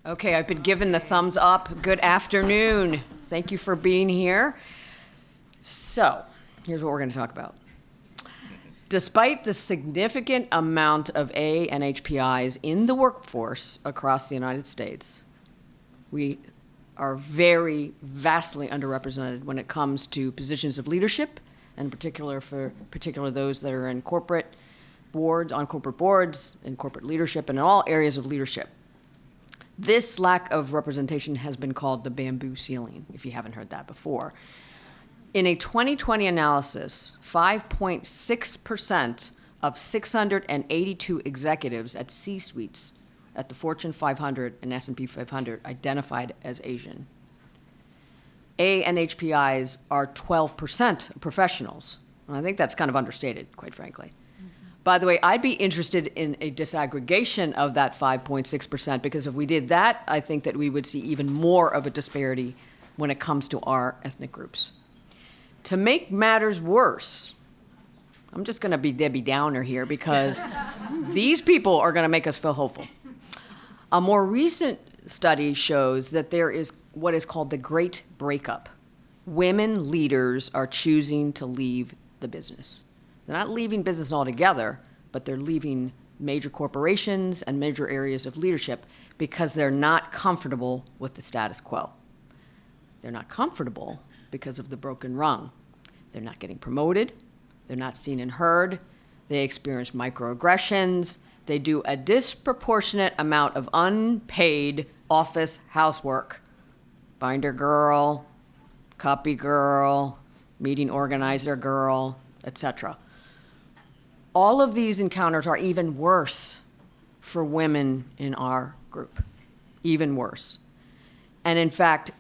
Okay, I've been given the thumbs up. Good afternoon. Thank you for being here. So, here's what we're going to talk about. Despite the significant amount of A and HPIs in the workforce across the United States, we are very vastly underrepresented when it comes to positions of leadership, and in particular those that are in corporate boards, on corporate boards, in corporate leadership, and in all areas of leadership. This lack of representation has been called the bamboo ceiling, if you haven't heard that before. In a 2020 analysis, 5.6% of 682 executives at C-suites at the Fortune 500 and S&P 500 identified as Asian. A and HPIs are 12% of professionals. And I think that's kind of understated, quite frankly. By the way, I'd be interested in a disaggregation of that 5.6%, because if we did that, I think that we would see even more of a disparity when it comes to our ethnic groups. To make matters worse, I'm just going to be Debbie Downer here, because these people are going to make us feel hopeful. A more recent study shows that there is what is called the Great Breakup. Women leaders are choosing to leave the business. They're not leaving business altogether, but they're leaving major corporations and major areas of leadership because they're not comfortable with the status quo. They're not comfortable because of the broken rung. They're not getting promoted. They're not seen and heard. They experience microaggressions. They do a disproportionate amount of unpaid office housework. Binder girl, copy girl, meeting organizer girl, etc. All of these encounters are even worse for women in our group, even worse. And in fact,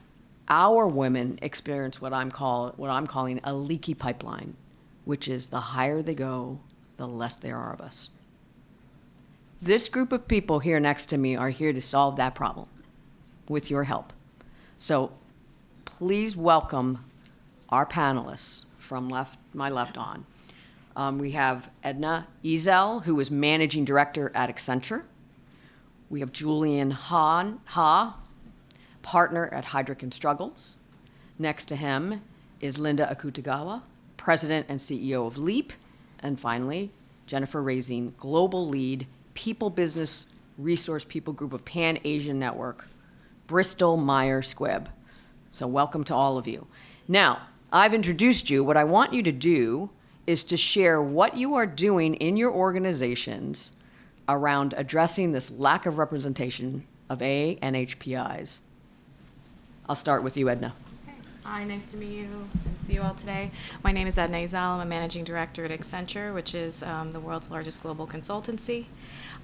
our women experience what I'm calling a leaky pipeline, which is the higher they go, the less there are of us. This group of people here next to me are here to solve that problem with your help. So please welcome our panelists from my left on. We have Edna Ezell, who is Managing Director at Accenture. We have Julian Ha, Partner at Heidrick and Struggles. Next to him is Linda Akutagawa, President and CEO of Leap. And finally, Jennifer Rasing, Global Lead, People Business Resource People Group of Pan-Asian Network, Bristol Myers Squibb. So welcome to all of you. Now, I've introduced you. What I want you to do is to share what you are doing in your organizations around addressing this lack of representation of A and HPIs. I'll start with you, Edna. Okay. Hi, nice to meet you and see you all today. My name is Edna Ezell. I'm a managing director at Accenture, which is the world's largest global consultancy.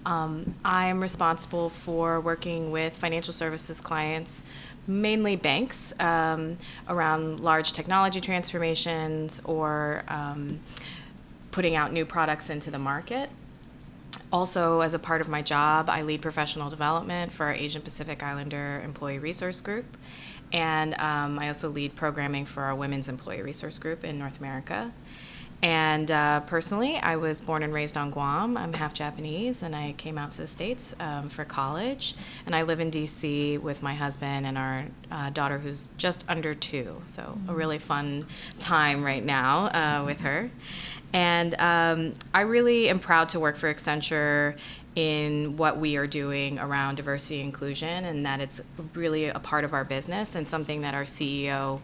I am responsible for working with financial services clients, mainly banks, around large technology transformations or putting out new products into the market. Also, as a part of my job, I lead professional development for our Asian Pacific Islander Employee Resource Group. And I also lead programming for our Women's Employee Resource Group in North America. And personally, I was born and raised on Guam. I'm half Japanese, and I came out to the States for college. And I live in D.C. with my husband and our daughter, who's just under 2. So a really fun time right now with her. And I really am proud to work for Accenture in what we are doing around diversity and inclusion, and that it's really a part of our business and something that our CEO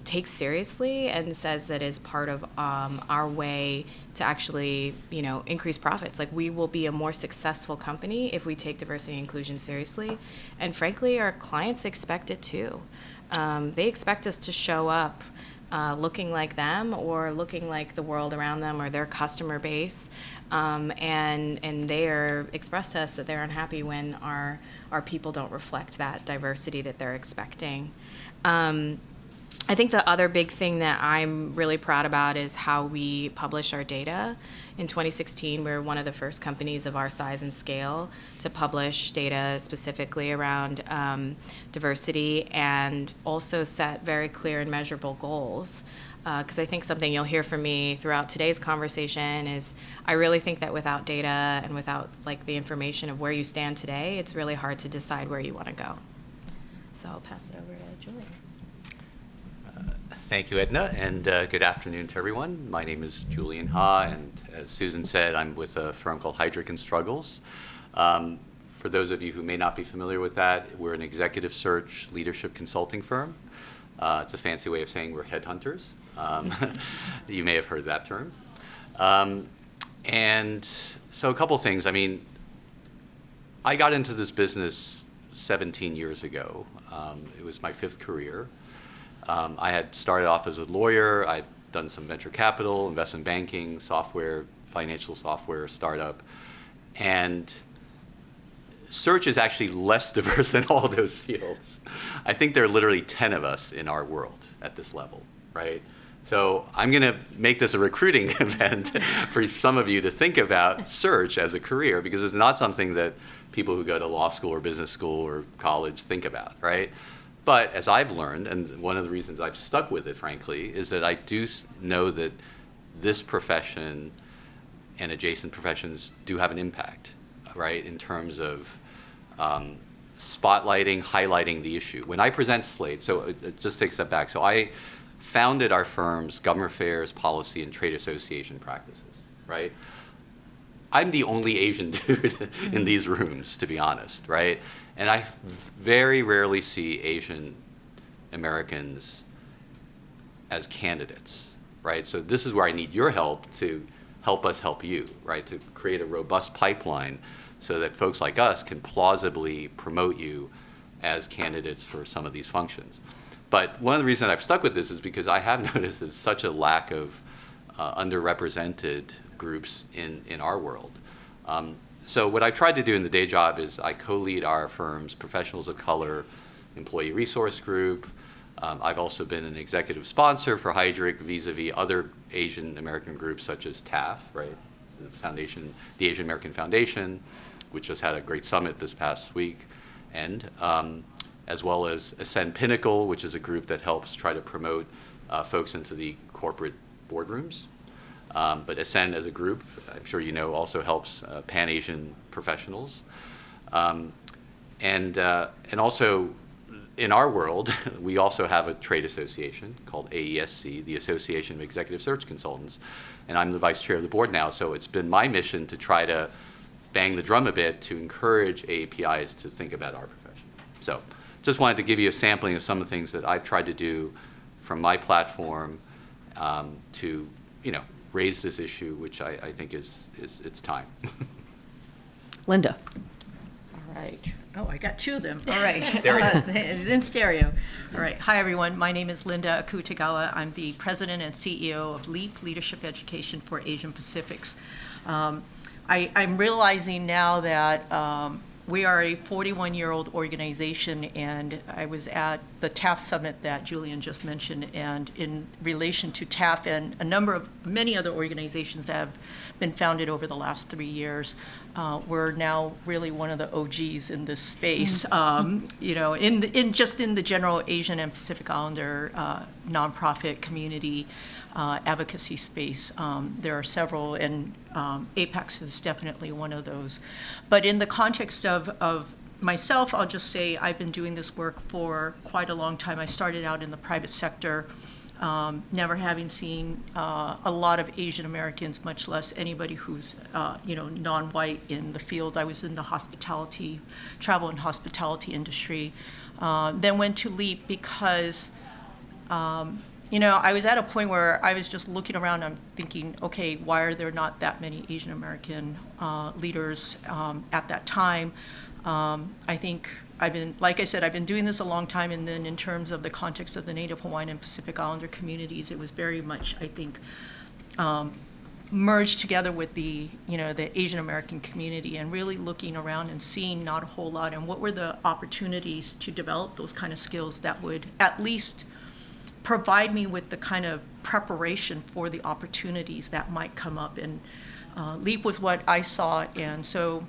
takes seriously and says that is part of our way to actually, increase profits. Like, we will be a more successful company if we take diversity and inclusion seriously. And frankly, our clients expect it too. They expect us to show up looking like them or looking like the world around them or their customer base. And they are expressed to us that they're unhappy when our people don't reflect that diversity that they're expecting. I think the other big thing that I'm really proud about is how we publish our data. In 2016, we were one of the first companies of our size and scale to publish data specifically around diversity and also set very clear and measurable goals. because I think something you'll hear from me throughout today's conversation is I really think that without data and without like the information of where you stand today, it's really hard to decide where you want to go. So I'll pass it over to Julian. Thank you, Edna, and good afternoon to everyone. My name is Julian Ha, and as Susan said, I'm with a firm called Heidrick & Struggles. For those of you who may not be familiar with that, we're an executive search leadership consulting firm. It's a fancy way of saying we're headhunters. You may have heard that term. And so a couple things. I mean, I got into this business 17 years ago. It was my 5th career. I had started off as a lawyer. I'd done some venture capital, investment banking, software, financial software startup. And search is actually less diverse than all of those fields. I think there are literally 10 of us in our world at this level, right? So I'm going to make this a recruiting event for some of you to think about search as a career, because it's not something that people who go to law school or business school or college think about, right? But as I've learned, and one of the reasons I've stuck with it, frankly, is that I do know that this profession and adjacent professions do have an impact, right, in terms of spotlighting, highlighting the issue. When I present Slate, so just take a step back. So I founded our firm's government affairs, policy, and trade association practices, right? I'm the only Asian dude in these rooms, to be honest, right? And I very rarely see Asian Americans as candidates, right? So this is where I need your help to help us help you, right? To create a robust pipeline so that folks like us can plausibly promote you as candidates for some of these functions. But one of the reasons I've stuck with this is because I have noticed there's such a lack of underrepresented groups in our world. So what I tried to do in the day job is I co-lead our firm's Professionals of Color Employee Resource Group. I've also been an executive sponsor for Heidrick vis-a-vis other Asian American groups such as TAF, right? The foundation, the Asian American Foundation, which just had a great summit this past week, and as well as Ascend Pinnacle, which is a group that helps try to promote folks into the corporate boardrooms. But Ascend as a group, I'm sure you know, also helps Pan-Asian professionals. And also in our world, we also have a trade association called AESC, the Association of Executive Search Consultants. And I'm the vice chair of the board now, so it's been my mission to try to bang the drum a bit to encourage APIs to think about our profession. So just wanted to give you a sampling of some of the things that I've tried to do from my platform to, raise this issue, which I think is it's time. Linda. All right. Oh, I got 2 of them. All right. Stereo. It's in stereo. All right. Hi, everyone. My name is Linda Akutagawa. I'm the president and CEO of LEAP, Leadership Education for Asian Pacifics. I'm realizing now that we are a 41-year-old organization, and I was at the TAF summit that Julian just mentioned, and in relation to TAF and many other organizations that have been founded over the last 3 years, we're now really one of the OGs in this space. In the general Asian and Pacific Islander nonprofit community advocacy space. There are several, and APAICS is definitely one of those. But in the context of myself, I'll just say I've been doing this work for quite a long time. I started out in the private sector, never having seen a lot of Asian Americans, much less anybody who's non-white in the field. I was in the travel and hospitality industry. Then went to LEAP because I was at a point where I was just looking around and I'm thinking, okay, why are there not that many Asian American leaders at that time? I think like I said, I've been doing this a long time, and then in terms of the context of the Native Hawaiian and Pacific Islander communities, it was very much, I think, merged together with the Asian American community, and really looking around and seeing not a whole lot, and what were the opportunities to develop those kind of skills that would at least provide me with the kind of preparation for the opportunities that might come up. And LEAP was what I saw, and so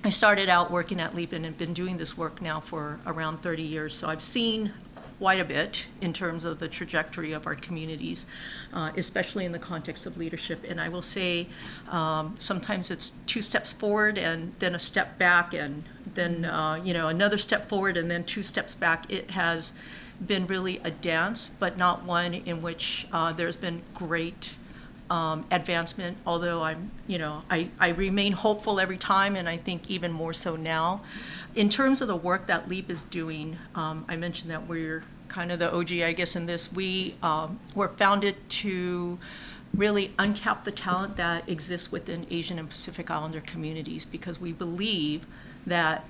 I started out working at LEAP and have been doing this work now for around 30 years. So I've seen quite a bit in terms of the trajectory of our communities, especially in the context of leadership. And I will say sometimes it's 2 steps forward and then a step back and then another step forward and then 2 steps back. It has been really a dance, but not one in which there's been great advancement, although I remain hopeful every time, and I think even more so now. In terms of the work that LEAP is doing, I mentioned that we're kind of the OG, I guess, in this. We were founded to really uncap the talent that exists within Asian and Pacific Islander communities, because we believe that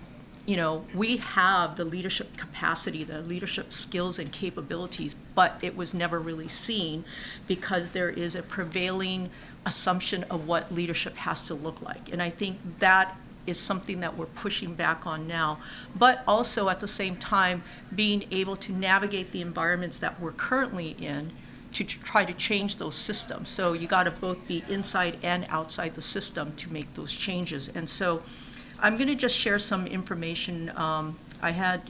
we have the leadership capacity, the leadership skills and capabilities, but it was never really seen because there is a prevailing assumption of what leadership has to look like. And I think that is something that we're pushing back on now, but also at the same time being able to navigate the environments that we're currently in to try to change those systems. So you got to both be inside and outside the system to make those changes. And so I'm going to just share some information. I had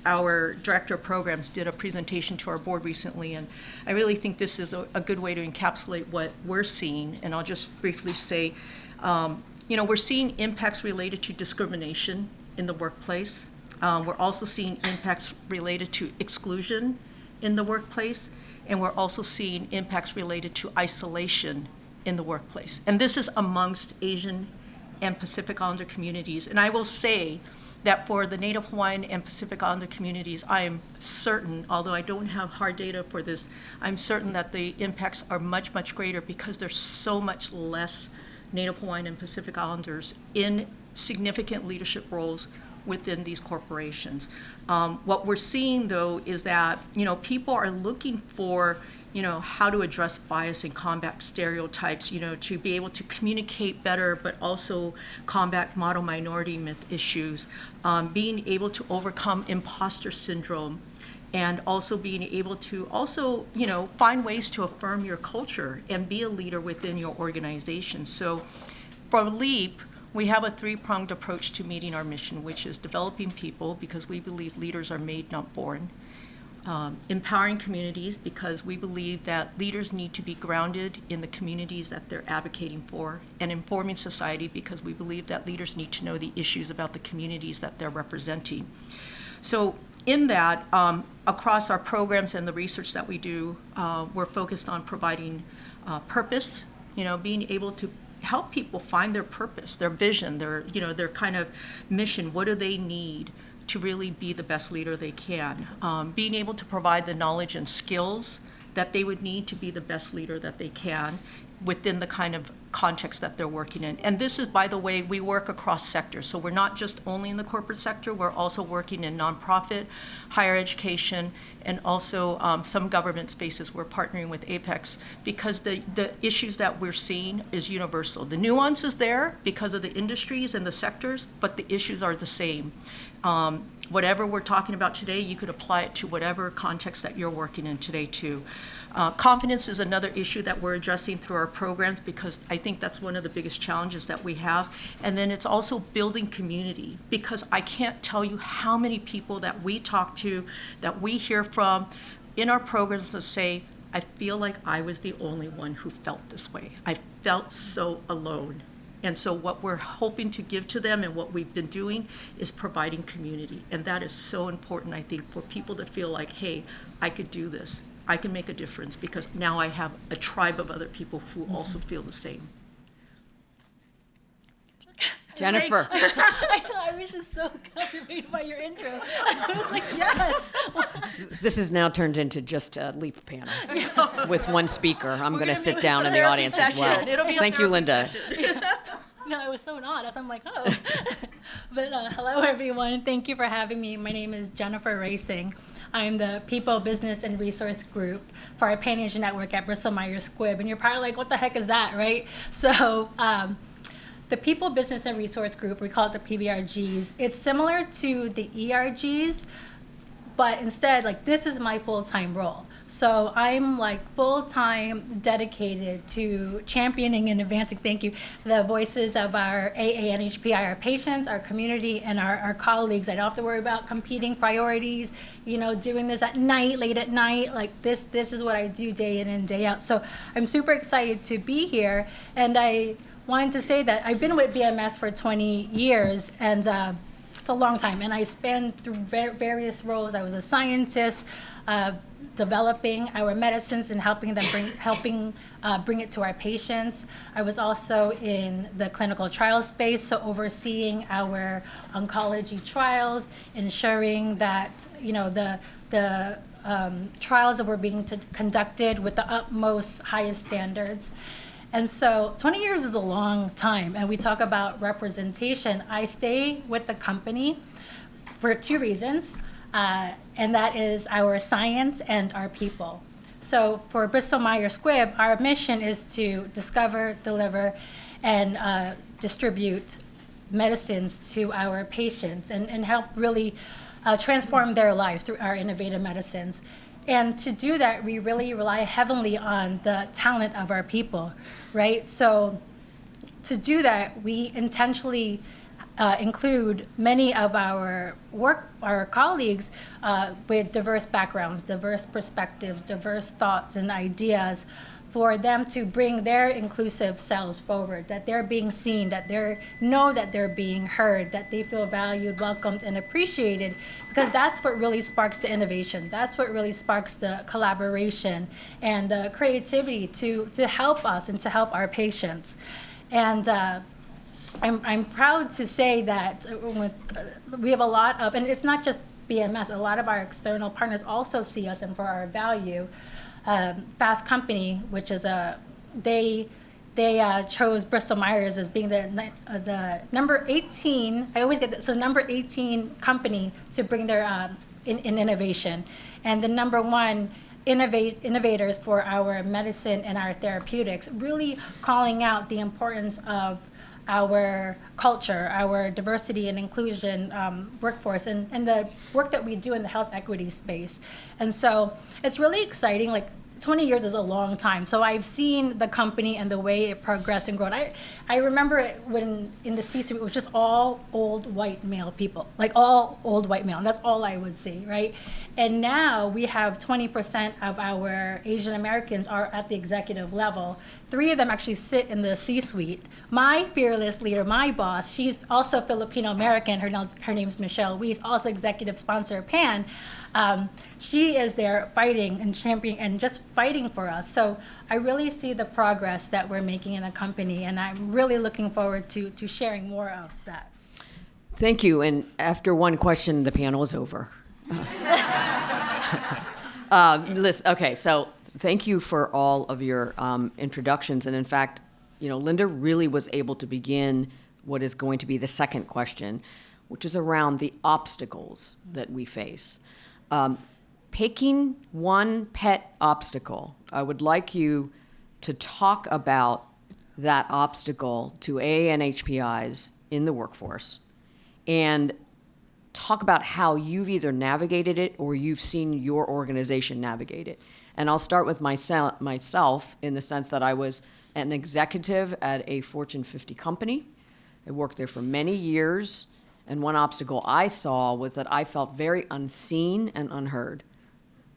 our director of programs did a presentation to our board recently, and I really think this is a good way to encapsulate what we're seeing. And I'll just briefly say, we're seeing impacts related to discrimination in the workplace. We're also seeing impacts related to exclusion in the workplace, and we're also seeing impacts related to isolation in the workplace. And this is amongst Asian and Pacific Islander communities. And I will say that for the Native Hawaiian and Pacific Islander communities, I am certain, although I don't have hard data for this, I'm certain that the impacts are much, much greater because there's so much less Native Hawaiian and Pacific Islanders in significant leadership roles within these corporations. What we're seeing, though, is that people are looking for how to address bias and combat stereotypes, to be able to communicate better, but also combat model minority myth issues, being able to overcome imposter syndrome, and also being able to find ways to affirm your culture and be a leader within your organization. So for LEAP, we have a 3-pronged approach to meeting our mission, which is developing people, because we believe leaders are made, not born. Empowering communities, because we believe that leaders need to be grounded in the communities that they're advocating for, and informing society, because we believe that leaders need to know the issues about the communities that they're representing. So in that, across our programs and the research that we do, we're focused on providing purpose, being able to help people find their purpose, their vision, their kind of mission. What do they need to really be the best leader they can? Being able to provide the knowledge and skills that they would need to be the best leader that they can within the kind of context that they're working in. And this is, by the way, we work across sectors. So we're not just only in the corporate sector, we're also working in nonprofit, higher education, and also some government spaces. We're partnering with APAICS because the issues that we're seeing is universal. The nuance is there because of the industries and the sectors, but the issues are the same. Whatever we're talking about today, you could apply it to whatever context that you're working in today too. Confidence is another issue that we're addressing through our programs, because I think that's one of the biggest challenges that we have. And then it's also building community, because I can't tell you how many people that we talk to, that we hear from in our programs that say, I feel like I was the only one who felt this way. I felt so alone. And so what we're hoping to give to them, and what we've been doing, is providing community. And that is so important, I think, for people to feel like, hey, I could do this. I can make a difference, because now I have a tribe of other people who also feel the same. Jennifer. I was just so captivated by your intro. I was like, yes. This has now turned into just a LEAP panel with one speaker. I'm going to sit down in the audience as well. Thank you, Linda. No, I was so in awe. That's why I'm like, oh. But hello, everyone. Thank you for having me. My name is Jennifer Rasing. I'm the People, Business, and Resource Group for our Pan Asian Network at Bristol Myers Squibb. And you're probably like, what the heck is that, right? So the People, Business, and Resource Group, we call it the PBRGs. It's similar to the ERGs, but instead, like, this is my full-time role. So I'm like full-time dedicated to championing and advancing, thank you, the voices of our AA and HPI, our patients, our community, and our colleagues. I don't have to worry about competing priorities, doing this at night, late at night. Like this is what I do day in and day out. So I'm super excited to be here. And I wanted to say that I've been with BMS for 20 years, and it's a long time. And I spanned through various roles. I was a scientist, developing our medicines and helping bring it to our patients. I was also in the clinical trial space, so overseeing our oncology trials, ensuring that the trials that were being conducted with the utmost highest standards. And so 20 years is a long time, and we talk about representation. I stay with the company for two reasons. And that is our science and our people. So for Bristol Myers Squibb, our mission is to discover, deliver, and distribute medicines to our patients and help really transform their lives through our innovative medicines. And to do that, we really rely heavily on the talent of our people, right? So to do that, we intentionally include many of our colleagues with diverse backgrounds, diverse perspectives, diverse thoughts and ideas, for them to bring their inclusive selves forward, that they're being seen, that they know that they're being heard, that they feel valued, welcomed, and appreciated, because that's what really sparks the innovation. That's what really sparks the collaboration and the creativity to help us and to help our patients. And I'm proud to say that we have a lot of, and it's not just BMS, a lot of our external partners also see us and for our value. Fast Company, which is they chose Bristol Myers as being the number 18, I always get that, so number 18 company to bring their in innovation. And the number one innovators for our medicine and our therapeutics, really calling out the importance of our culture, our diversity and inclusion workforce, and the work that we do in the health equity space. And so it's really exciting. Like 20 years is a long time. So I've seen the company and the way it progressed and grown. I remember it when in the C-suite, it was just all old white male people, like all old white male, and that's all I would see, right? And now we have 20% of our Asian Americans are at the executive level. 3 of them actually sit in the C-suite. My fearless leader, my boss, she's also Filipino American. Her name's Michelle Weiss, also executive sponsor of PAN. She is there fighting and championing and just fighting for us. So I really see the progress that we're making in the company, and I'm really looking forward to sharing more of that. Thank you. And after one question, the panel is over. Listen, okay, so thank you for all of your introductions. And in fact, Linda really was able to begin what is going to be the second question, which is around the obstacles that we face. Picking one pet obstacle, I would like you to talk about that obstacle to AA and HPIs in the workforce and talk about how you've either navigated it or you've seen your organization navigate it. And I'll start with myself in the sense that I was an executive at a Fortune 50 company. I worked there for many years. And one obstacle I saw was that I felt very unseen and unheard.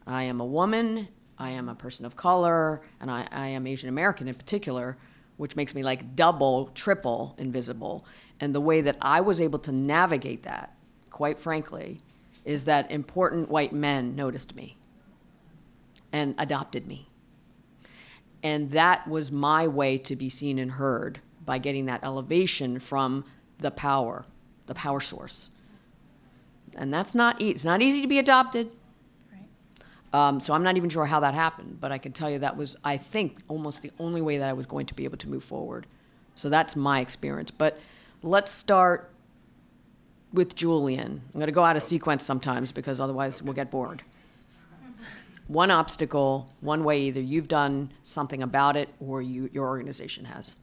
I am a woman, I am a person of color, and I am Asian American in particular, which makes me like double, triple invisible. And the way that I was able to navigate that, quite frankly, is that important white men noticed me and adopted me. And that was my way to be seen and heard, by getting that elevation from the power source. And that's not easy. It's not easy to be adopted. Right. So I'm not even sure how that happened, but I can tell you that was, I think, almost the only way that I was going to be able to move forward. So that's my experience. But let's start with Julian. I'm going to go out of sequence sometimes because otherwise we'll get bored. One obstacle, one way either you've done something about it or your organization has.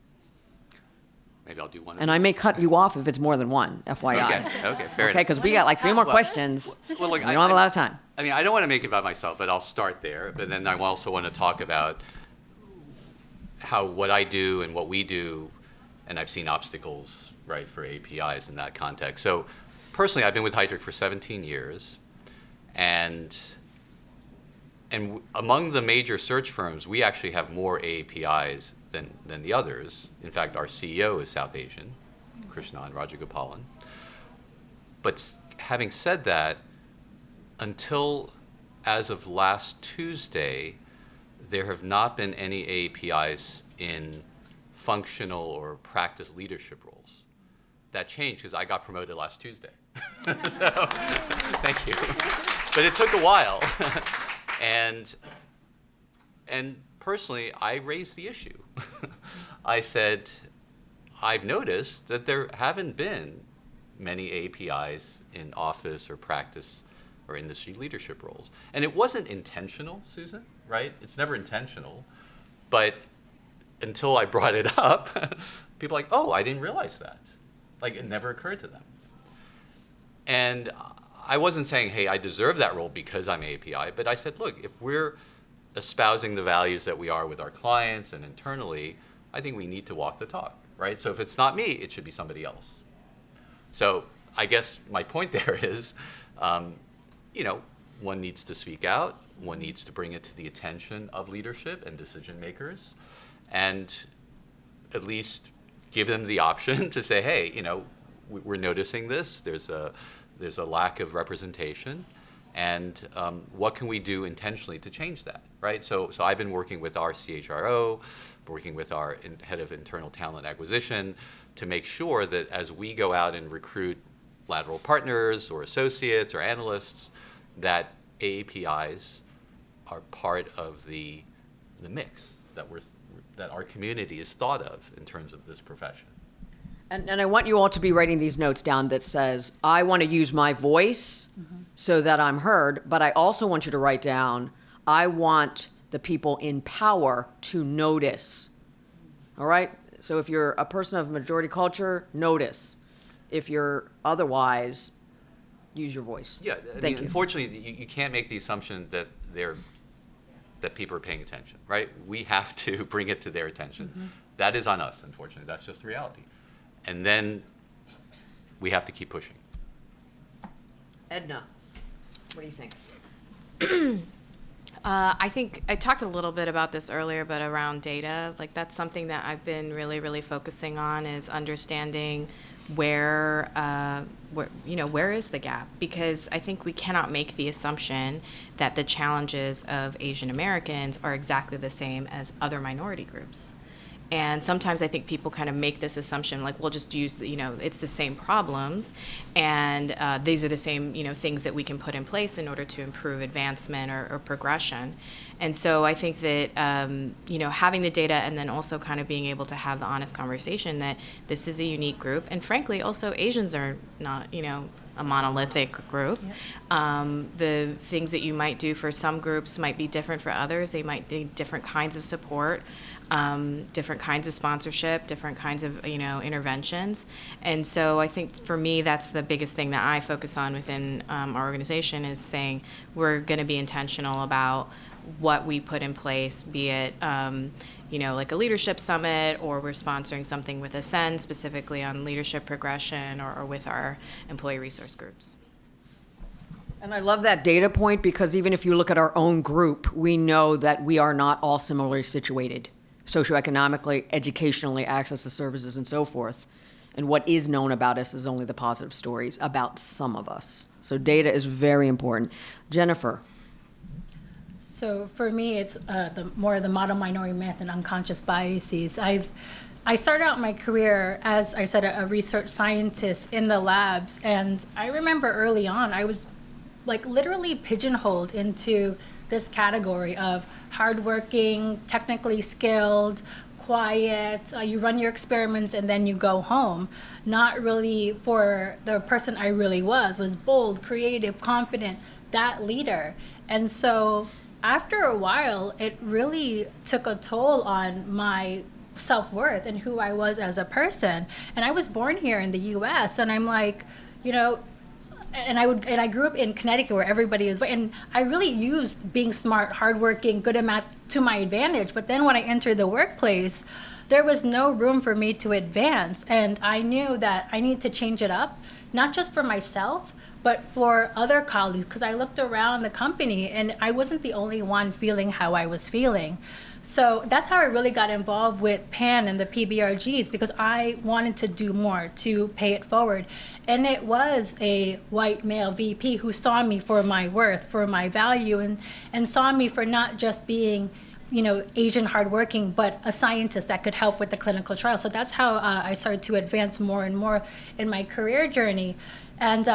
Maybe I'll do one. And I may cut you off if it's more than one, FYI. Okay, fair Okay, enough. because we got like 3 more questions. Well, look, We don't have a lot of time. I mean, I don't want to make it about myself, but I'll start there. But then I also want to talk about how what I do and what we do, and I've seen obstacles, right, for APIs in that context. So personally, I've been with Heidrick for 17 years, and among the major search firms, we actually have more APIs than the others. In fact, our CEO is South Asian, Krishnan Rajagopalan. But having said that, until as of last Tuesday, there have not been any APIs in functional or practice leadership roles. That changed because I got promoted last Tuesday. So, thank you. But it took a while. And personally, I raised the issue. I said, I've noticed that there haven't been many APIs in office or practice or industry leadership roles. And it wasn't intentional, Susan, right? It's never intentional. But until I brought it up, people are like, oh, I didn't realize that. Like, it never occurred to them. And I wasn't saying, hey, I deserve that role because I'm API, but I said, look, if we're espousing the values that we are with our clients and internally, I think we need to walk the talk, right? So if it's not me, it should be somebody else. So I guess my point there is, one needs to speak out, one needs to bring it to the attention of leadership and decision makers, and at least give them the option to say, hey, we're noticing this, there's a lack of representation, and what can we do intentionally to change that, right? So I've been working with our CHRO, working with our head of internal talent acquisition to make sure that as we go out and recruit lateral partners or associates or analysts, that APIs are part of the mix that our community is thought of in terms of this profession. And I want you all to be writing these notes down that says, I want to use my voice so that I'm heard, but I also want you to write down, I want the people in power to notice. All right? So if you're a person of majority culture, notice. If you're otherwise, use your voice. Yeah, Thank you. Unfortunately, you can't make the assumption that that people are paying attention, right? We have to bring it to their attention. That is on us, unfortunately. That's just the reality. And then we have to keep pushing. Edna, what do you think? I think I talked a little bit about this earlier, but around data, like that's something that I've been really, really focusing on is understanding where is the gap? Because I think we cannot make the assumption that the challenges of Asian Americans are exactly the same as other minority groups. And sometimes I think people kind of make this assumption, like we'll just use, it's the same problems, and these are the same, things that we can put in place in order to improve advancement or progression. And so I think that, having the data and then also kind of being able to have the honest conversation that this is a unique group, and frankly, also Asians are not, a monolithic group. Yep. The things that you might do for some groups might be different for others. They might need different kinds of support. Different kinds of sponsorship, different kinds of interventions, and so I think for me that's the biggest thing that I focus on within our organization is saying we're going to be intentional about what we put in place, be it like a leadership summit, or we're sponsoring something with Ascend specifically on leadership progression, or with our employee resource groups. And I love that data point because even if you look at our own group, we know that we are not all similarly situated. Socioeconomically, educationally, access to services, and so forth. And what is known about us is only the positive stories about some of us. So data is very important. Jennifer. So for me, it's the model minority myth and unconscious biases. I started out my career as I said a research scientist in the labs, and I remember early on I was like literally pigeonholed into this category of hardworking, technically skilled, quiet, you run your experiments and then you go home. Not really for the person I really was bold, creative, confident, that leader. And so after a while, it really took a toll on my self-worth and who I was as a person. And I was born here in the US, and I'm like, you know, and I grew up in Connecticut where everybody is, and I really used being smart, hardworking, good at math to my advantage. But then when I entered the workplace, there was no room for me to advance. And I knew that I need to change it up, not just for myself, but for other colleagues, because I looked around the company and I wasn't the only one feeling how I was feeling. So that's how I really got involved with PAN and the PBRGs, because I wanted to do more to pay it forward. And it was a white male VP who saw me for my worth, for my value, and saw me for not just being, you know, Asian hardworking, but a scientist that could help with the clinical trial. So that's how I started to advance more and more in my career journey. And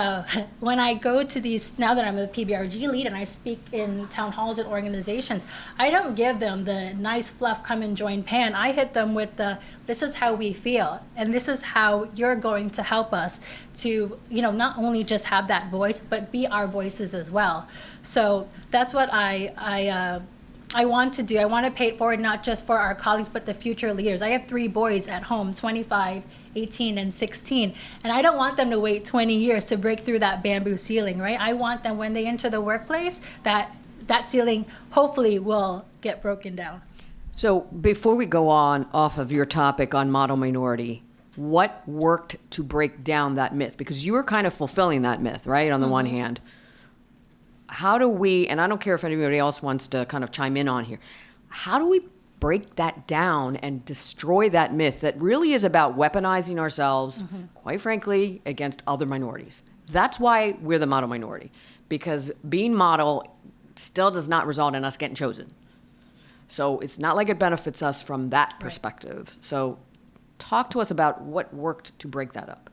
when I go to these, now that I'm a PBRG lead and I speak in town halls and organizations, I don't give them the nice fluff, come and join PAN. I hit them with the, this is how we feel, and this is how you're going to help us to, you know, not only just have that voice, but be our voices as well. So that's what I want to do. I want to pay it forward, not just for our colleagues, but the future leaders. I have 3 boys at home, 25, 18, and 16. And I don't want them to wait 20 years to break through that bamboo ceiling, right? I want them, when they enter the workplace, that ceiling hopefully will get broken down. So before we go on off of your topic on model minority, what worked to break down that myth? Because you were kind of fulfilling that myth, right? On the one hand. How do we, and I don't care if anybody else wants to kind of chime in on here, how do we break that down and destroy that myth that really is about weaponizing ourselves, quite frankly, against other minorities? That's why we're the model minority, because being model still does not result in us getting chosen. So it's not like it benefits us from that perspective. Right. So talk to us about what worked to break that up.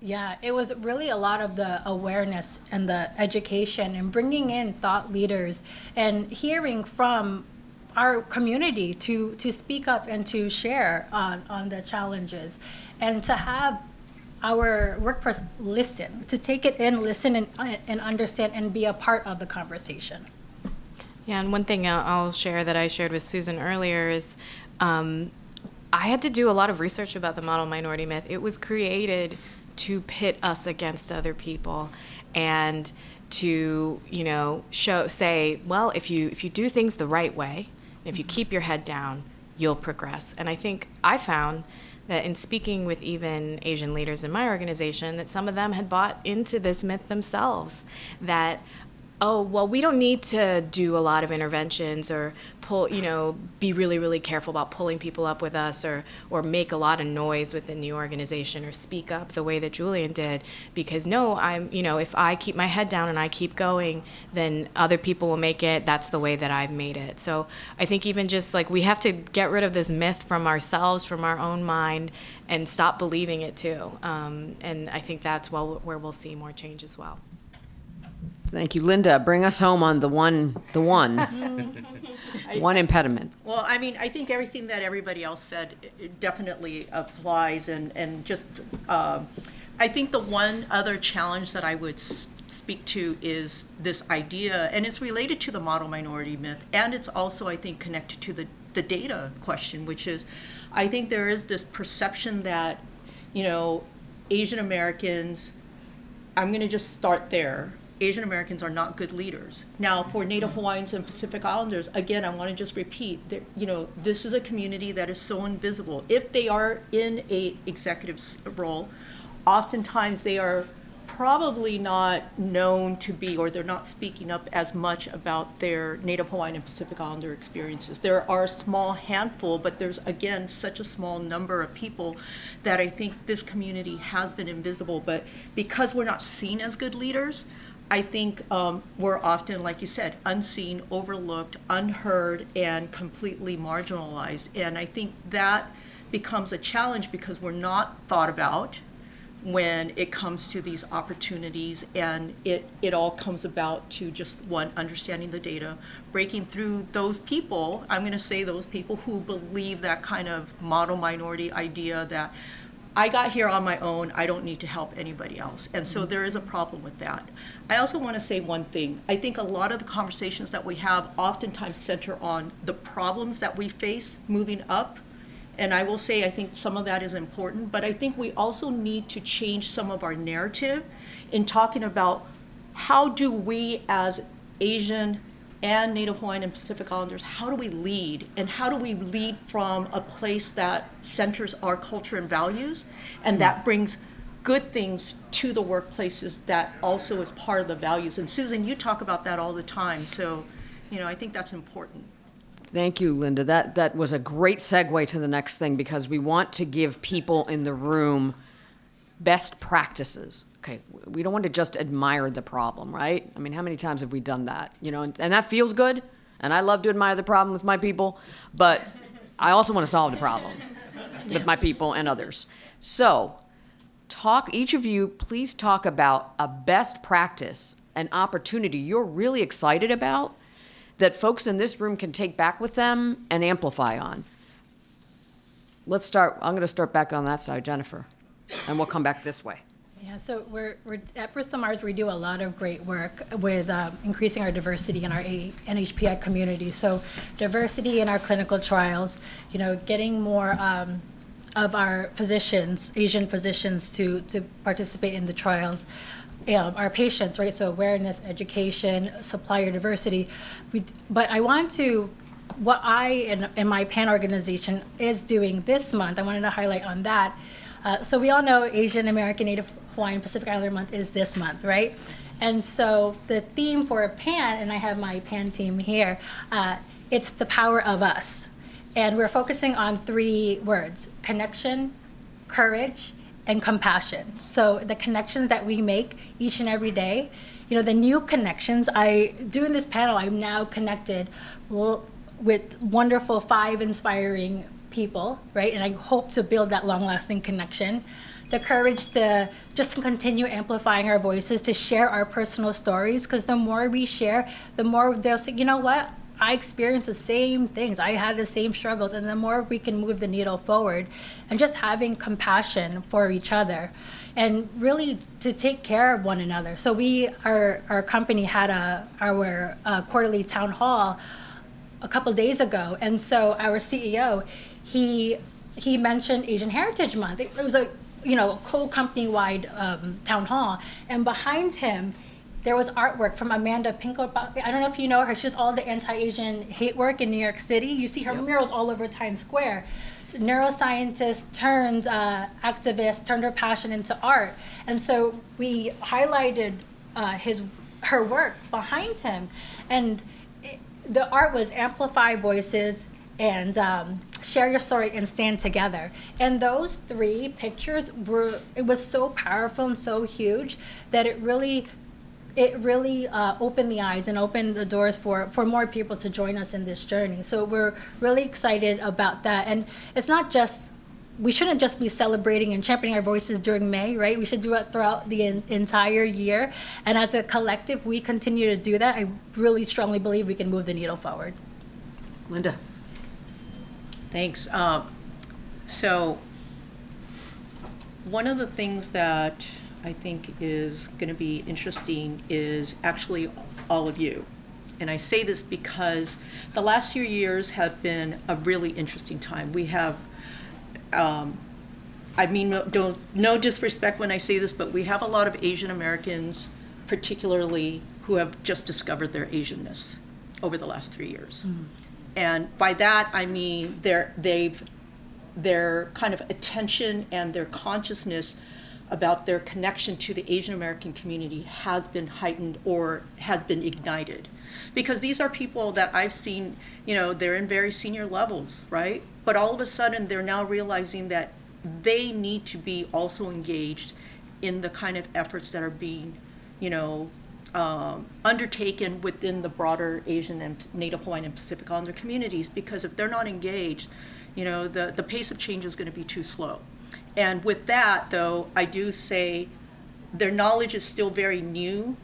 Yeah, it was really a lot of the awareness and the education and bringing in thought leaders and hearing from our community to speak up and to share on the challenges, and to have our workforce listen, to take it in, listen and understand and be a part of the conversation. Yeah, and one thing I'll share that I shared with Susan earlier is I had to do a lot of research about the model minority myth. It was created to pit us against other people and to, you know, say, well, if you do things the right way, if you keep your head down, you'll progress. And I think I found that in speaking with even Asian leaders in my organization, that some of them had bought into this myth themselves, that, oh, well, we don't need to do a lot of interventions or be really, really careful about pulling people up with us or make a lot of noise within the organization or speak up the way that Julian did, because if I keep my head down and I keep going, then other people will make it. That's the way that I've made it. So I think even just like we have to get rid of this myth from ourselves, from our own mind, and stop believing it too. And I think that's where we'll see more change as well. Thank you. Linda, bring us home on the one impediment. Well, I mean, I think everything that everybody else said it definitely applies, and just I think the one other challenge that I would speak to is this idea, and it's related to the model minority myth, and it's also, I think, connected to the data question, which is, I think there is this perception that, Asian Americans, I'm going to just start there, Asian Americans are not good leaders. Now, for Native Hawaiians and Pacific Islanders, again, I want to just repeat that, this is a community that is so invisible. If they are in a executive role, oftentimes they are probably not known to be, or they're not speaking up as much about their Native Hawaiian and Pacific Islander experiences. There are a small handful, but there's, again, such a small number of people that I think this community has been invisible. But because we're not seen as good leaders, I think we're often, like you said, unseen, overlooked, unheard, and completely marginalized. And I think that becomes a challenge because we're not thought about when it comes to these opportunities, and it all comes about to just one, understanding the data, breaking through those people, I'm going to say those people who believe that kind of model minority idea that I got here on my own, I don't need to help anybody else. And so there is a problem with that. I also want to say one thing. I think a lot of the conversations that we have oftentimes center on the problems that we face moving up And I will say, I think some of that is important, but I think we also need to change some of our narrative in talking about how do we as Asian and Native Hawaiian and Pacific Islanders, how do we lead? And how do we lead from a place that centers our culture and values, and that brings good things to the workplaces that also is part of the values? And Susan, you talk about that all the time, so I think that's important. Thank you, Linda. That was a great segue to the next thing, because we want to give people in the room best practices. Okay, we don't want to just admire the problem, right? I mean, how many times have we done that? And that feels good, and I love to admire the problem with my people, but I also want to solve the problem with my people and others. So, each of you, please talk about a best practice, an opportunity you're really excited about that folks in this room can take back with them and amplify on. Let's start. I'm going to start back on that side, Jennifer, and we'll come back this way. Yeah, so we're at Bristol Myers, we do a lot of great work with increasing our diversity in our NHPI community. So diversity in our clinical trials, getting more of our physicians, Asian physicians, to participate in the trials. Our patients, right? So awareness, education, supplier diversity. But I want to, what I and my PAN organization is doing this month, I wanted to highlight on that. So we all know Asian American, Native Hawaiian, Pacific Islander month is this month, right? And so the theme for PAN, and I have my PAN team here, it's the power of us. And we're focusing on 3 words: connection, courage, and compassion. So the connections that we make each and every day, the new connections, doing this panel, I'm now connected with wonderful 5 inspiring people, right? And I hope to build that long-lasting connection. The courage to just continue amplifying our voices, to share our personal stories, because the more we share, the more they'll say, you know what? I experienced the same things. I had the same struggles, and the more we can move the needle forward, and just having compassion for each other, and really to take care of one another. So our company had our quarterly town hall a couple days ago, and so our CEO, he mentioned Asian Heritage Month. It was a whole company-wide town hall, and behind him, there was artwork from Amanda Pinko. I don't know if you know her. She does all the anti-Asian hate work in New York City. You see her murals all over Times Square. Neuroscientist turned activist, turned her passion into art. And so we highlighted her work behind him. And the art was amplify voices and share your story and stand together. And those 3 pictures it was so powerful and so huge that it really opened the eyes and opened the doors for more people to join us in this journey. So we're really excited about that. And it's not just, we shouldn't just be celebrating and championing our voices during May, right? We should do it throughout the entire year. And as a collective, we continue to do that. I really strongly believe we can move the needle forward. Linda. Thanks. So one of the things that I think is going to be interesting is actually all of you. And I say this because the last few years have been a really interesting time. We have, no disrespect when I say this, but we have a lot of Asian Americans, particularly, who have just discovered their Asianness over the last 3 years. And by that, I mean their kind of attention and their consciousness about their connection to the Asian American community has been heightened or has been ignited. Because these are people that I've seen, they're in very senior levels, right? But all of a sudden, they're now realizing that they need to be also engaged in the kind of efforts that are being, undertaken within the broader Asian and Native Hawaiian and Pacific Islander communities. Because if they're not engaged, the pace of change is going to be too slow. And with that, though, I do say their knowledge is still very new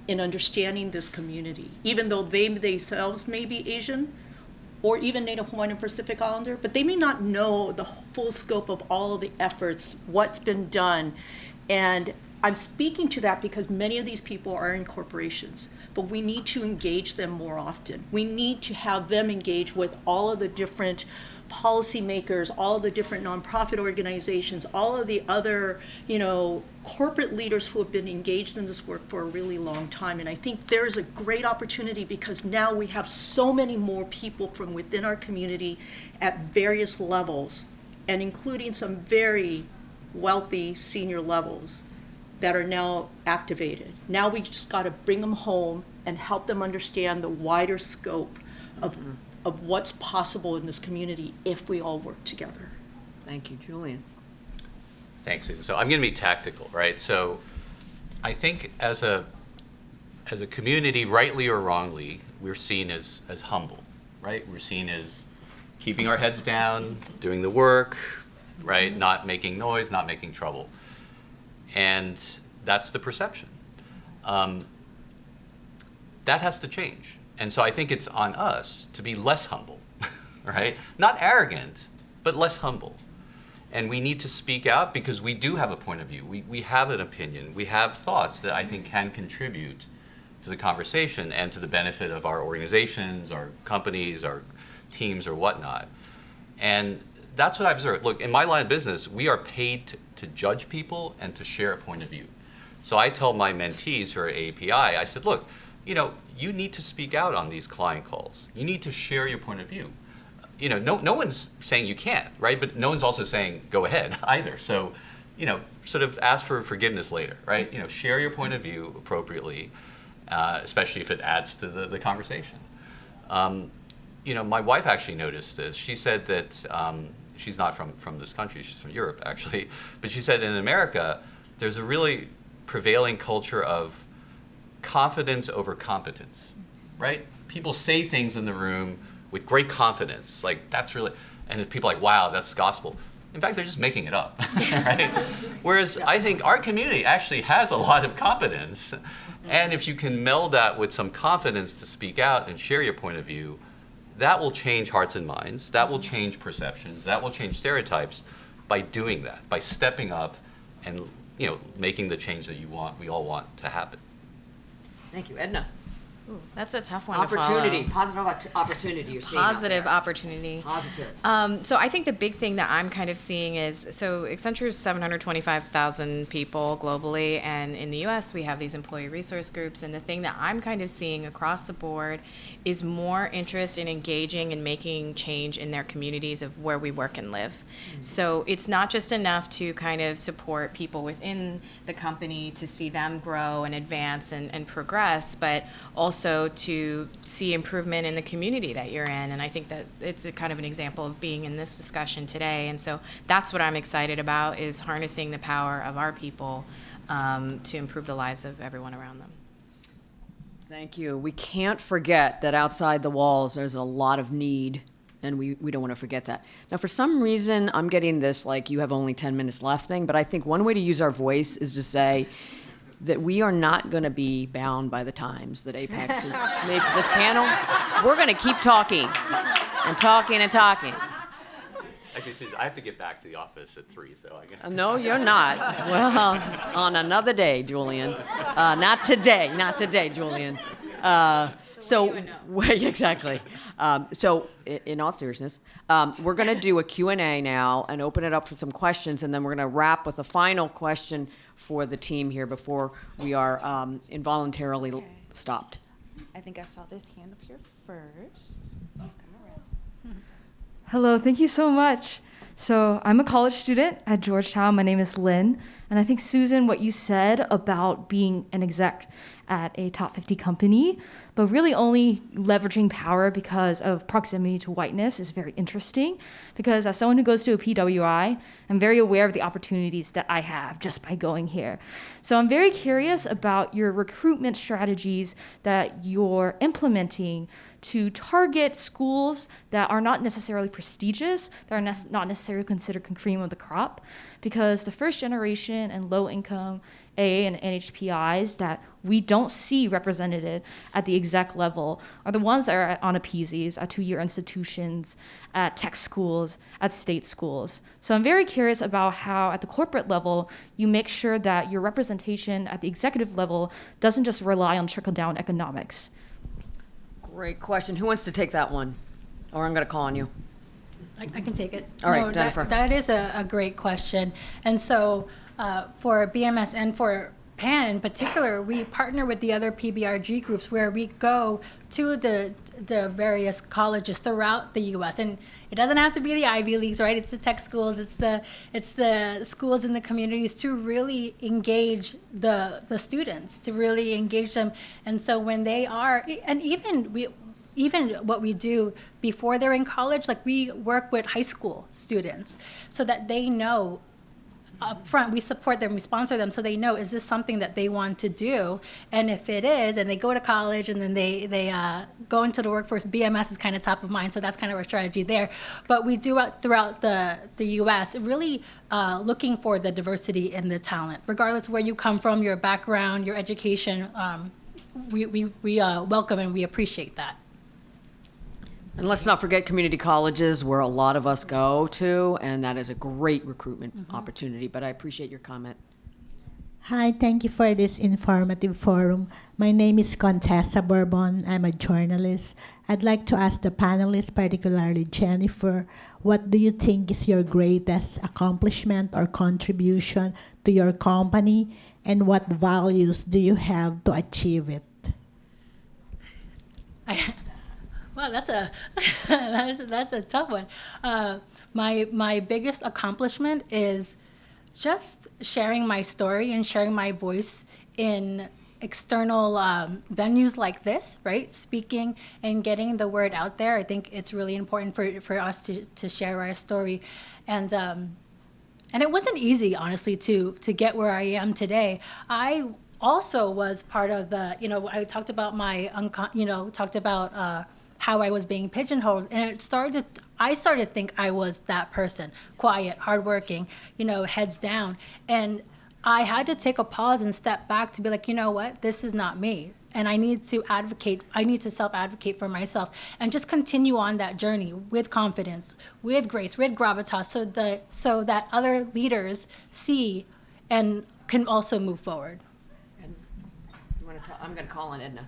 in understanding this community, even though they themselves may be Asian or even Native Hawaiian and Pacific Islander, but they may not know the full scope of all of the efforts, what's been done. And I'm speaking to that because many of these people are in corporations, but we need to engage them more often. We need to have them engage with all of the different policymakers, all of the different nonprofit organizations, all of the other, corporate leaders who have been engaged in this work for a really long time. And I think there's a great opportunity because now we have so many more people from within our community at various levels, and including some very wealthy senior levels that are now activated. Now we just got to bring them home and help them understand the wider scope of what's possible in this community if we all work together. Thank you, Julian. Thanks, Susan. So I'm going to be tactical, right? So I think as a community, rightly or wrongly, we're seen as humble, right? We're seen as keeping our heads down, doing the work, right? Not making noise, not making trouble. And that's the perception. That has to change. And so I think it's on us to be less humble, right? Not arrogant, but less humble. And we need to speak out because we do have a point of view. We have an opinion. We have thoughts that I think can contribute to the conversation and to the benefit of our organizations, our companies, our teams, or whatnot. And that's what I observed. Look, in my line of business, we are paid to judge people and to share a point of view. So I tell my mentees who are at API, I said, look, you need to speak out on these client calls. You need to share your point of view. No one's saying you can't, right? But no one's also saying go ahead either. So, sort of ask for forgiveness later, right? Share your point of view appropriately, especially if it adds to the conversation. My wife actually noticed this. She said that she's not from this country. She's from Europe, actually. But she said in America, there's a really prevailing culture of confidence over competence, right? People say things in the room with great confidence, like that's really, and if people are like, wow, that's gospel. In fact, they're just making it up, right? Whereas I think our community actually has a lot of competence, and if you can meld that with some confidence to speak out and share your point of view, that will change hearts and minds, that will change perceptions, that will change stereotypes by doing that, by stepping up and making the change that we all want to happen. Thank you. Edna? Ooh, that's a tough one Opportunity, to follow. positive opportunity you're seeing out Positive there. opportunity. Positive. So I think the big thing that I'm kind of seeing is, so Accenture's 725,000 people globally, and in the US we have these employee resource groups, and the thing that I'm kind of seeing across the board is more interest in engaging and making change in their communities of where we work and live. So it's not just enough to kind of support people within the company to see them grow and advance and progress, but also to see improvement in the community that you're in. And I think that it's a kind of an example of being in this discussion today. And so that's what I'm excited about, is harnessing the power of our people to improve the lives of everyone around them. Thank you. We can't forget that outside the walls, there's a lot of need, and we don't want to forget that. Now, for some reason, I'm getting this, like, you have only 10 minutes left thing, but I think one way to use our voice is to say that we are not going to be bound by the times that APAICS has made for this panel. We're going to keep talking and talking and talking. Actually, Susan, I have to get back to the office at 3, so I guess. No, you're not. Well, on another day, Julian. Not today, Julian. Exactly. So in all seriousness, we're going to do a Q&A now and open it up for some questions, and then we're going to wrap with a final question for the team here before we are involuntarily stopped. I think I saw this hand up here first. Hello, thank you so much. So I'm a college student at Georgetown. My name is Lynn. And I think, Susan, what you said about being an exec at a top 50 company, but really only leveraging power because of proximity to whiteness is very interesting. Because as someone who goes to a PWI, I'm very aware of the opportunities that I have just by going here. So I'm very curious about your recruitment strategies that you're implementing to target schools that are not necessarily prestigious, that are not necessarily necessarily considered cream of the crop, because the first generation and low income AA and NHPIs that we don't see represented at the exec level are the ones that are on APAICS, at two-year institutions, at tech schools, at state schools. So I'm very curious about how at the corporate level, you make sure that your representation at the executive level doesn't just rely on trickle-down economics. Great question. Who wants to take that one? Or I'm going to call on you. I can take it. All right, Jennifer. That is a great question. And so for BMS and for PAN in particular, we partner with the other PBRG groups where we go to the various colleges throughout the U.S. And it doesn't have to be the Ivy Leagues, right? It's the tech schools, it's the schools in the communities to really engage the students, to really engage them. And so when they are, and even what we do before they're in college, like we work with high school students so that they know up front, we support them, we sponsor them so they know, is this something that they want to do? And if it is, and they go to college and then they go into the workforce, BMS is kind of top of mind, so that's kind of our strategy there. But we do throughout the U.S., really looking for the diversity in the talent, regardless of where you come from, your background, your education, we welcome and we appreciate that. And let's not forget community colleges, where a lot of us go to, and that is a great recruitment opportunity. But I appreciate your comment. Hi, thank you for this informative forum. My name is Contessa Bourbon. I'm a journalist. I'd like to ask the panelists, particularly Jennifer, what do you think is your greatest accomplishment or contribution to your company, and what values do you have to achieve it? Well, that's a tough one. My biggest accomplishment is just sharing my story and sharing my voice in external venues like this, right? Speaking and getting the word out there. I think it's really important for us to share our story, and it wasn't easy, honestly, to get where I am today. I also was part of the, I talked about how I was being pigeonholed, and I started to think I was that person, quiet, hardworking, heads down. And I had to take a pause and step back to be like, you know what, this is not me. And I need to self-advocate for myself and just continue on that journey with confidence, with grace, with gravitas, so that other leaders see and can also move forward. And you want to I'm going to call on Edna.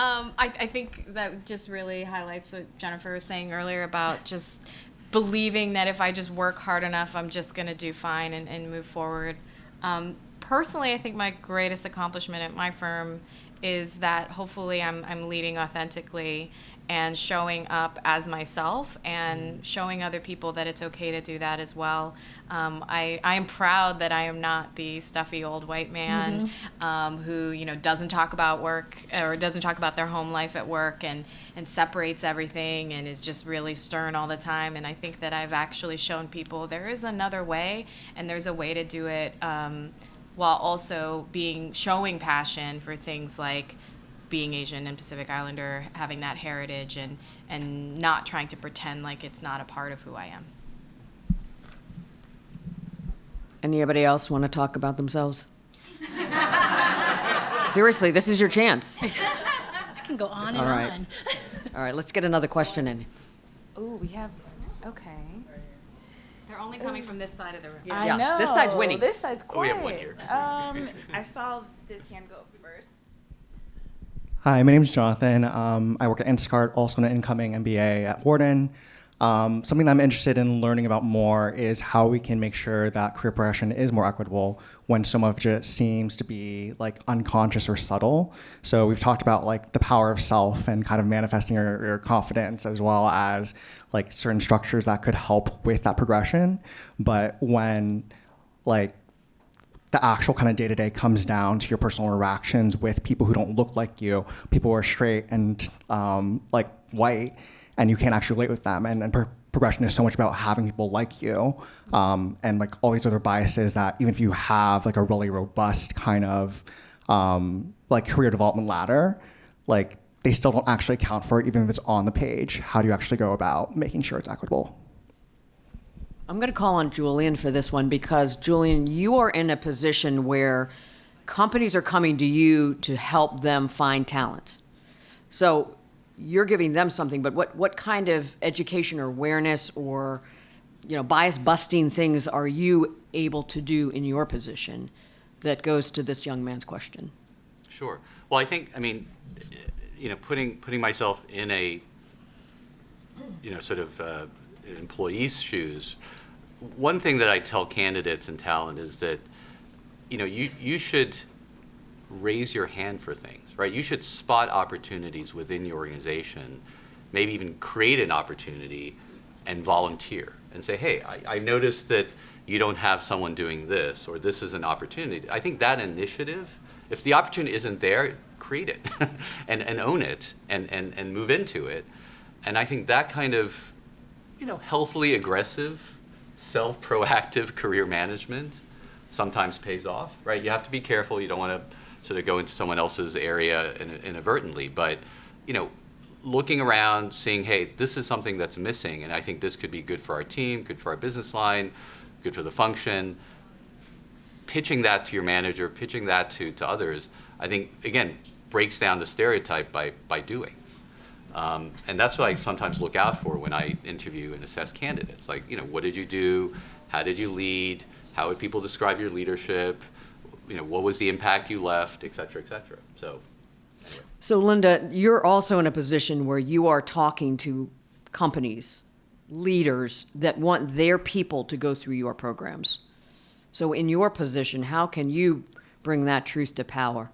I think that just really highlights what Jennifer was saying earlier about just believing that if I just work hard enough, I'm just going to do fine and move forward. Personally, I think my greatest accomplishment at my firm is that hopefully I'm leading authentically and showing up as myself and showing other people that it's okay to do that as well. I am proud that I am not the stuffy old white man who doesn't talk about work or doesn't talk about their home life at work and separates everything and is just really stern all the time. And I think that I've actually shown people there is another way, and there's a way to do it while also showing passion for things like being Asian and Pacific Islander, having that heritage, and not trying to pretend like it's not a part of who I am. Anybody else want to talk about themselves? Seriously, this is your chance. I can go on and All right. on. All right, let's get another question in. Oh, we have, okay. They're only coming from this side of the room. Yeah, I know. this side's winning. This side's Oh, we quiet. have one here. I saw this hand go up first. Hi, my name is Jonathan. I work at Instacart, also an incoming MBA at Wharton. Something that I'm interested in learning about more is how we can make sure that career progression is more equitable when so much of it seems to be like unconscious or subtle. So we've talked about like the power of self and kind of manifesting your confidence, as well as like certain structures that could help with that progression. But when like the actual kind of day-to-day comes down to your personal interactions with people who don't look like you, people who are straight and like white, and you can't actually relate with them. And progression is so much about having people like you, and like all these other biases that even if you have like a really robust kind of like career development ladder, like they still don't actually account for it, even if it's on the page. How do you actually go about making sure it's equitable? I'm going to call on Julian for this one because, Julian, you are in a position where companies are coming to you to help them find talent. So you're giving them something, but what kind of education or awareness or bias busting things are you able to do in your position that goes to this young man's question? Sure. Well, I think, putting myself in a, employee's shoes, one thing that I tell candidates and talent is that, you should raise your hand for things, right? You should spot opportunities within your organization, maybe even create an opportunity and volunteer and say, hey, I noticed that you don't have someone doing this, or this is an opportunity. I think that initiative, if the opportunity isn't there, create it and own it and move into it. And I think that kind of, healthily aggressive, self-proactive career management sometimes pays off, right? You have to be careful. You don't want to sort of go into someone else's area inadvertently, but, looking around, seeing, hey, this is something that's missing, and I think this could be good for our team, good for our business line, good for the function. Pitching that to your manager, pitching that to others, I think, again, breaks down the stereotype by doing. And that's what I sometimes look out for when I interview and assess candidates. Like, what did you do? How did you lead? How would people describe your leadership? What was the impact you left, et cetera, et cetera. So, anyway. So, Linda, you're also in a position where you are talking to companies, leaders that want their people to go through your programs. So in your position, how can you bring that truth to power?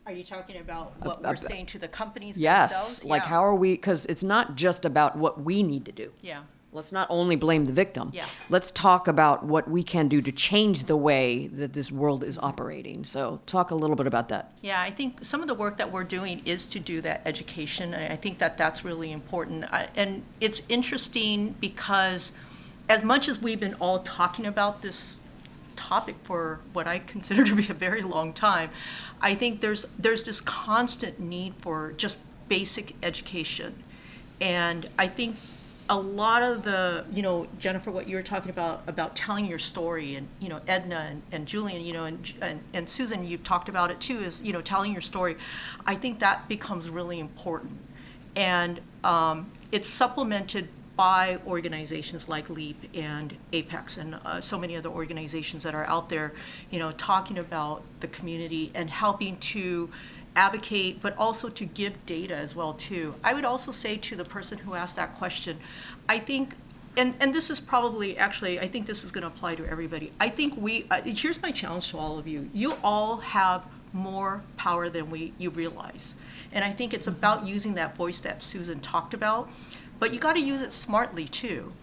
Are you talking about what we're saying to the companies yes, themselves? like how are we, because it's not just about what we need to do. Yeah. Let's not only blame the victim. Yeah. Let's talk about what we can do to change the way that this world is operating. So talk a little bit about that. Yeah, I think some of the work that we're doing is to do that education, and I think that that's really important. And it's interesting because as much as we've been all talking about this topic for what I consider to be a very long time, I think there's this constant need for just basic education. And I think a lot of the, Jennifer, what you were talking about telling your story, and, Edna and Julian, and Susan, you've talked about it too, is, telling your story. I think that becomes really important. And it's supplemented by organizations like LEAP and APAICS and so many other organizations that are out there, talking about the community and helping to advocate, but also to give data as well too. I would also say to the person who asked that question, I think, and this is probably, actually, I think this is going to apply to everybody. I think here's my challenge to all of you. You all have more power than you realize. And I think it's about using that voice that Susan talked about, but you got to use it smartly too.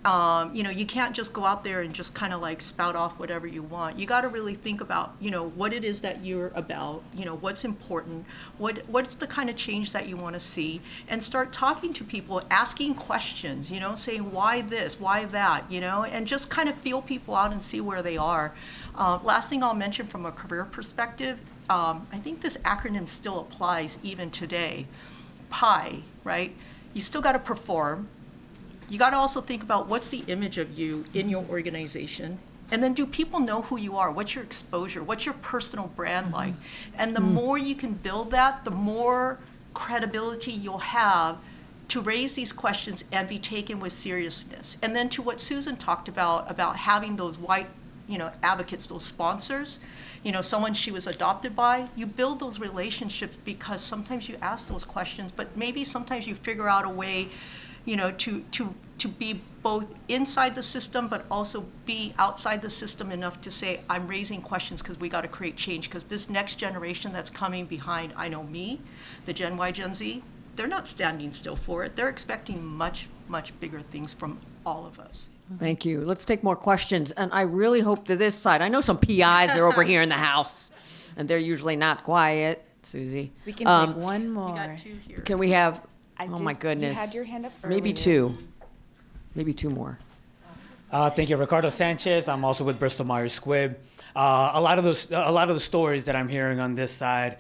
You can't just go out there and just kind of like spout off whatever you want. You got to really think about, what it is that you're about, what's important, what's the kind of change that you want to see, and start talking to people, asking questions, saying why this, why that, and just kind of feel people out and see where they are. Last thing I'll mention from a career perspective, I think this acronym still applies even today. PI, right? You still got to perform. You got to also think about what's the image of you in your organization. And then do people know who you are? What's your exposure? What's your personal brand like? And the more you can build that, the more credibility you'll have to raise these questions and be taken with seriousness. And then to what Susan talked about having those white, advocates, those sponsors, someone she was adopted by, you build those relationships because sometimes you ask those questions, but maybe sometimes you figure out a way to be both inside the system, but also be outside the system enough to say, I'm raising questions because we got to create change, because this next generation that's coming behind, I know me, the Gen Y, Gen Z, they're not standing still for it. They're expecting much, much bigger things from all of us. Thank you. Let's take more questions. And I really hope that this side, I know some PIs are over here in the house, and they're usually not quiet. Susie. We can take one more. We got two here. Can we have, I oh did- my goodness. You had your hand up Maybe earlier. two. Maybe two more. Thank you, Ricardo Sanchez. I'm also with Bristol Myers Squibb. A lot of the stories that I'm hearing on this side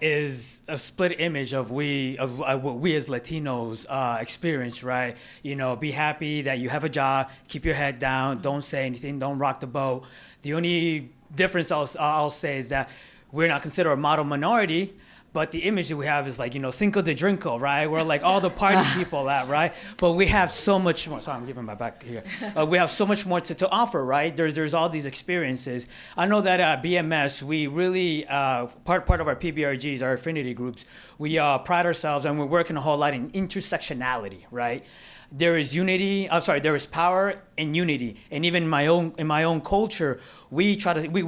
is a split image of what we as Latinos experience, right? You know, be happy that you have a job, keep your head down, don't say anything, don't rock the boat. The only difference I'll say is that we're not considered a model minority, but the image that we have is like, you know, Cinco de Drinko, right? We're like all the party people at, right? But we have so much more. Sorry, I'm giving my back here. We have so much more to offer, right? There's all these experiences. I know that at BMS, we really, part of our PBRGs, our affinity groups, we pride ourselves and we're working a whole lot in intersectionality, right? There is unity, there is power in unity. And even in my own culture, we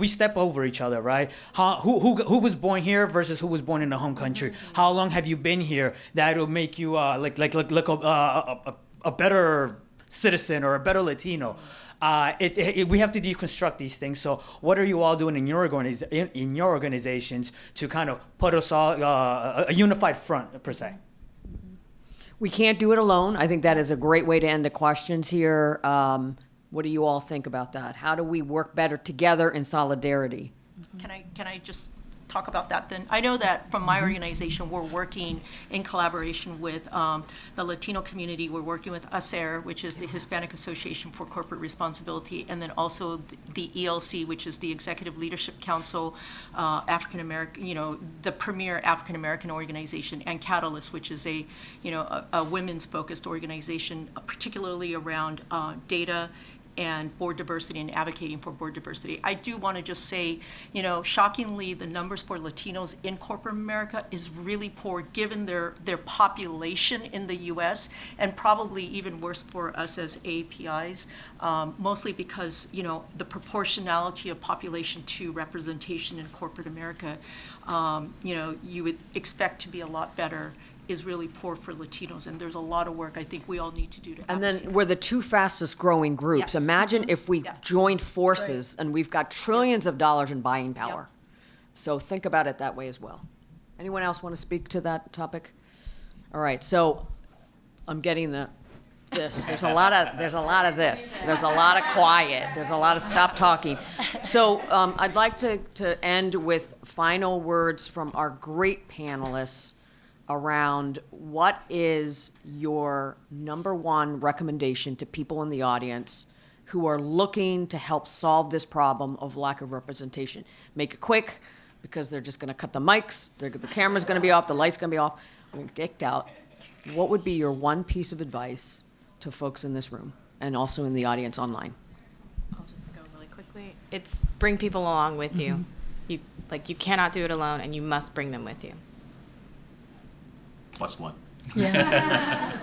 step over each other, right? Who was born here versus who was born in the home country? How long have you been here? That'll make you look a better citizen or a better Latino. We have to deconstruct these things. So what are you all doing in your organizations to kind of put us all a unified front, per se? We can't do it alone. I think that is a great way to end the questions here. What do you all think about that? How do we work better together in solidarity? Can I just talk about that then? I know that from my organization, we're working in collaboration with the Latino community. We're working with ASER, which is the Hispanic Association for Corporate Responsibility, and then also the ELC, which is the Executive Leadership Council, African American, you know, the premier African American organization, and Catalyst, which is a women's focused organization, particularly around data and board diversity and advocating for board diversity. I do want to just say, you know, shockingly, the numbers for Latinos in corporate America is really poor given their population in the U.S. and probably even worse for us as APIs, mostly because, you know, the proportionality of population to representation in corporate America, you know, you would expect to be a lot better, is really poor for Latinos, and there's a lot of work I think we all need to do to And advocate. then we're the two fastest growing groups. Yes. Imagine if we Yeah. joined forces and we've got trillions of dollars in buying power. So think about it that way as well. Anyone else want to speak to that topic? All right, so I'm getting this. There's a lot of this. There's a lot of quiet. There's a lot of stop talking. So I'd like to end with final words from our great panelists around what is your number one recommendation to people in the audience who are looking to help solve this problem of lack of representation. Make it quick, because they're just going to cut the mics, the camera's going to be off, the light's going to be off, we're going to get kicked out. What would be your one piece of advice to folks in this room and also in the audience online? I'll just go really quickly. It's bring people along with you. You cannot do it alone, and you must bring them with you. +1. Yeah.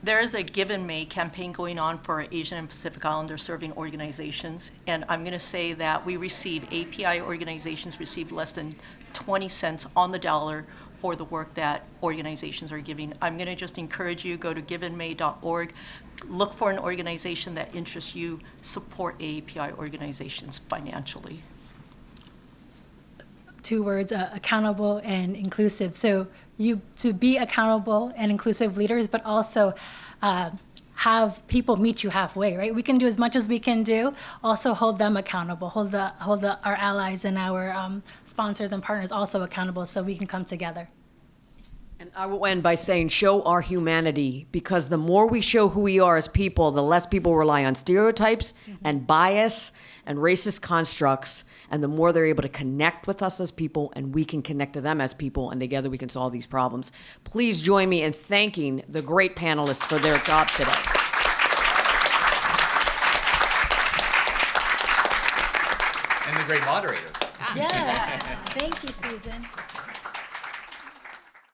There is a Give and May campaign going on for Asian and Pacific Islander serving organizations, and I'm going to say that API organizations receive less than 20 cents on the dollar for the work that organizations are giving. I'm going to just encourage you, go to giveandmay.org, look for an organization that interests you, support API organizations financially. 2 words, accountable and inclusive. So to be accountable and inclusive leaders, but also have people meet you halfway, right? We can do as much as we can do, also hold them accountable, hold our allies and our sponsors and partners also accountable so we can come together. And I will end by saying show our humanity, because the more we show who we are as people, the less people rely on stereotypes and bias and racist constructs, and the more they're able to connect with us as people, and we can connect to them as people, and together we can solve these problems. Please join me in thanking the great panelists for their job today. And the great moderator. Yes. Thank you, Susan.